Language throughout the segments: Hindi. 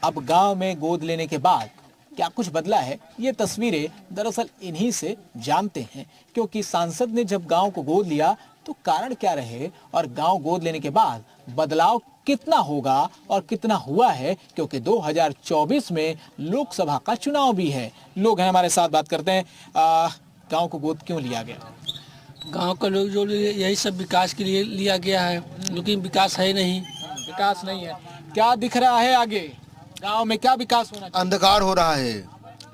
अब गांव में गोद लेने के बाद क्या कुछ बदला है, ये तस्वीरें दरअसल इन्हीं से जानते हैं। क्योंकि सांसद ने जब गांव को गोद लिया तो कारण क्या रहे और गांव गोद लेने के बाद बदलाव कितना होगा और कितना हुआ है, क्योंकि 2024 में लोकसभा का चुनाव भी है। लोग हैं हमारे साथ, बात करते हैं। गांव को गोद क्यों लिया गया? गांव का लोग जो यही सब विकास के लिए लिया गया है, लेकिन विकास है नहीं। विकास नहीं है, क्या दिख रहा है आगे? गांव में क्या विकास होना चाहिए? अंधकार हो रहा है,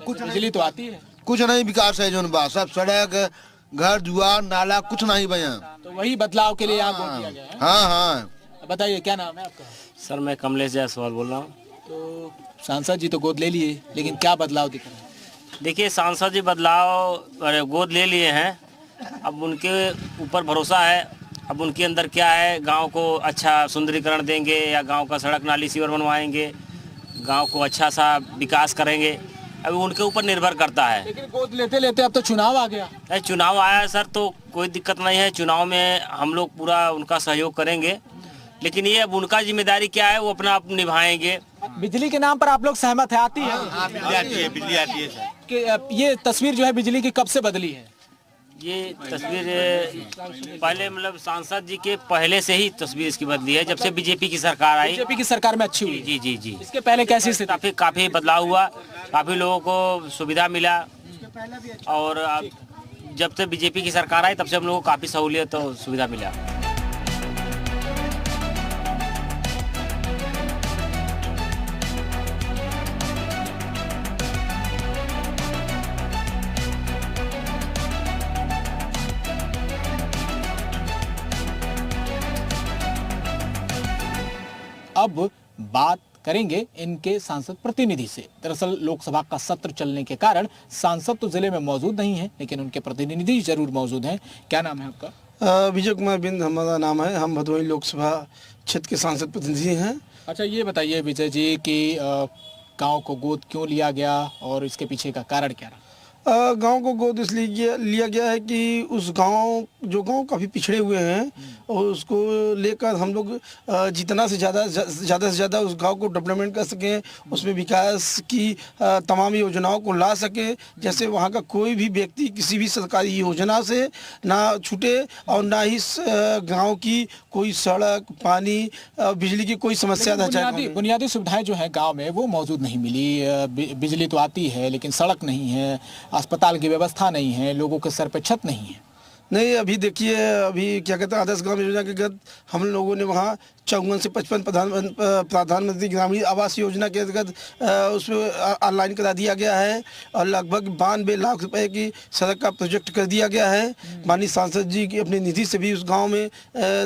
कुछ बिजली तो आती है, कुछ नहीं विकास है। जो बात सब सड़क, घर दुआर, नाला कुछ नहीं बया। तो वही बदलाव के लिए यहाँ गोद लिया गया है। हाँ हाँ। बताइए क्या नाम है आपका? सर मैं कमलेश जायसवाल बोल रहा हूँ। तो सांसद जी तो गोद ले लिए, लेकिन क्या बदलाव दिख रहा है? देखिए सांसद जी बदलाव गोद ले लिए हैं, अब उनके ऊपर भरोसा है। अब उनके अंदर क्या है, गांव को अच्छा सुंदरीकरण देंगे या गांव का सड़क नाली सीवर बनवाएंगे, गांव को अच्छा सा विकास करेंगे, अब उनके ऊपर निर्भर करता है। लेकिन गोद लेते लेते अब तो चुनाव आ गया। चुनाव आया है सर, तो कोई दिक्कत नहीं है। चुनाव में हम लोग पूरा उनका सहयोग करेंगे, लेकिन ये अब उनका जिम्मेदारी क्या है वो अपना आप निभाएंगे। बिजली के नाम पर आप लोग सहमत है? आती है? हाँ, बिजली आती है, बिजली आती है सर। कि ये तस्वीर जो है बिजली की कब से बदली है? ये तस्वीर पहले मतलब सांसद जी के पहले से ही तस्वीर इसकी बदली है, जब से बीजेपी की सरकार आई। बीजेपी की सरकार में अच्छी हुई? जी जी जी। इसके पहले कैसी स्थिति? काफी बदलाव हुआ, काफी लोगों को सुविधा मिला, और जब से बीजेपी की सरकार आई तब से हम लोगों को काफी सहूलियत और सुविधा मिला। अब बात करेंगे इनके सांसद प्रतिनिधि से। दरअसल लोकसभा का सत्र चलने के कारण सांसद तो जिले में मौजूद नहीं है, लेकिन उनके प्रतिनिधि जरूर मौजूद हैं। क्या नाम है आपका? विजय कुमार बिंद हमारा नाम है। हम भदोही लोकसभा क्षेत्र के सांसद प्रतिनिधि हैं। अच्छा ये बताइए विजय जी कि गांव को गोद क्यों लिया गया और इसके पीछे का कारण क्या रहा? गांव को गोद इसलिए लिया गया है कि उस गांव काफ़ी पिछड़े हुए हैं, और उसको लेकर हम लोग जितना से ज़्यादा उस गांव को डेवलपमेंट कर सकें, उसमें विकास की तमाम योजनाओं को ला सकें, जैसे वहां का कोई भी व्यक्ति किसी भी सरकारी योजना से ना छूटे और ना ही गांव की कोई सड़क, पानी, बिजली की कोई समस्या न। बुनियादी सुविधाएं जो है गाँव में वो मौजूद नहीं मिली। बिजली तो आती है लेकिन सड़क नहीं है, अस्पताल की व्यवस्था नहीं है, लोगों के सर पे छत नहीं है। नहीं, अभी देखिए, अभी क्या कहते हैं, आदर्श ग्राम योजना के तहत हम लोगों ने वहाँ 54 से 55 प्रधानमंत्री ग्रामीण आवास योजना के अंतर्गत उसमें ऑनलाइन करा दिया गया है, और लगभग 92 लाख रुपए की सड़क का प्रोजेक्ट कर दिया गया है। माननीय सांसद जी की अपनी निधि से भी उस गांव में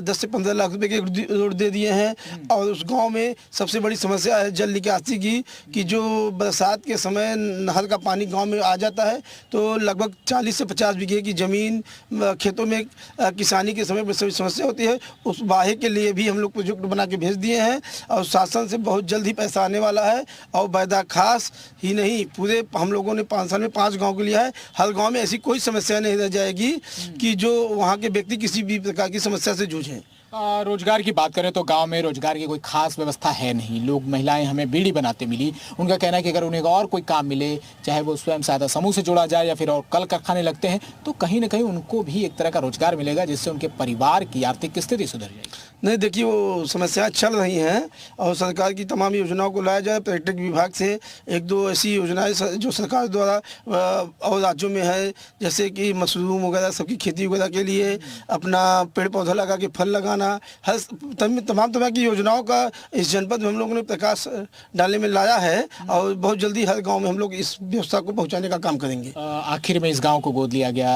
10 से 15 लाख रुपए के रोड दे दिए हैं। और उस गांव में सबसे बड़ी समस्या है जल निकासी की, कि जो बरसात के समय नहर का पानी गाँव में आ जाता है तो लगभग 40 से 50 बीघे की ज़मीन खेतों में किसानी के समय बड़ी समस्या होती है। उस वाहे के लिए भी हम लोग प्रोजेक्ट बना के भेज दिए हैं, और शासन से बहुत जल्द ही पैसा आने वाला है। और बैदा खास ही नहीं, पूरे हम लोगों ने 5 साल में 5 गांव के लिया है। हर गांव में ऐसी कोई समस्या नहीं रह जाएगी कि जो वहां के व्यक्ति किसी भी प्रकार की समस्या से जूझें। रोजगार की बात करें तो गांव में रोजगार की कोई खास व्यवस्था है नहीं। लोग, महिलाएं हमें बीड़ी बनाते मिली। उनका कहना है कि अगर उन्हें और कोई काम मिले, चाहे वो स्वयं सहायता समूह से जोड़ा जाए या फिर और कल कारखाने लगते हैं, तो कहीं ना कहीं उनको भी एक तरह का रोजगार मिलेगा, जिससे उनके परिवार की आर्थिक स्थिति सुधर जाएगी। नहीं, देखिए, वो समस्याएं चल रही हैं और सरकार की तमाम योजनाओं को लाया जाए। पर्यटक विभाग से 1-2 ऐसी योजनाएं जो सरकार द्वारा और राज्यों में है, जैसे कि मशरूम वगैरह सबकी खेती वगैरह के लिए अपना पेड़ पौधा लगा के फल लगाना, हर तमाम तरह की योजनाओं का इस जनपद में हम लोगों ने प्रकाश डालने में लाया है, और बहुत जल्दी हर गांव में हम लोग इस व्यवस्था को पहुंचाने का काम करेंगे। आखिर में इस गांव को गोद लिया गया,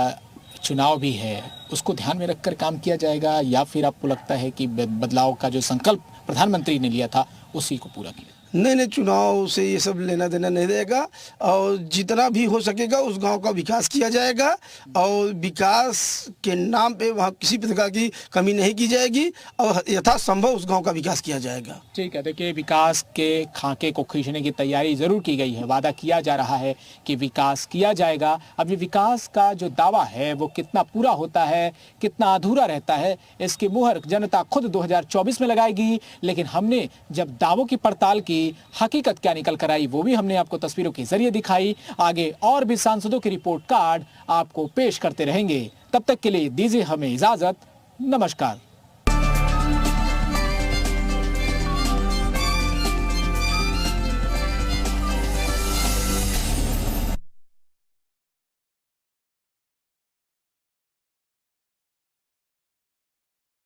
चुनाव भी है, उसको ध्यान में रखकर काम किया जाएगा, या फिर आपको लगता है कि बदलाव का जो संकल्प प्रधानमंत्री ने लिया था उसी को पूरा किया? नहीं, चुनाव से ये सब लेना देना नहीं रहेगा, और जितना भी हो सकेगा उस गांव का विकास किया जाएगा, और विकास के नाम पे वहाँ किसी प्रकार की कमी नहीं की जाएगी, और यथासंभव उस गांव का विकास किया जाएगा। ठीक है, देखिए, विकास के खाके को खींचने की तैयारी जरूर की गई है। वादा किया जा रहा है कि विकास किया जाएगा। अब ये विकास का जो दावा है वो कितना पूरा होता है, कितना अधूरा रहता है, इसकी मुहर जनता खुद 2024 में लगाएगी। लेकिन हमने जब दावों की पड़ताल की की हकीकत क्या निकल कर आई वो भी हमने आपको तस्वीरों के जरिए दिखाई। आगे और भी सांसदों की रिपोर्ट कार्ड आपको पेश करते रहेंगे। तब तक के लिए दीजिए हमें इजाजत। नमस्कार।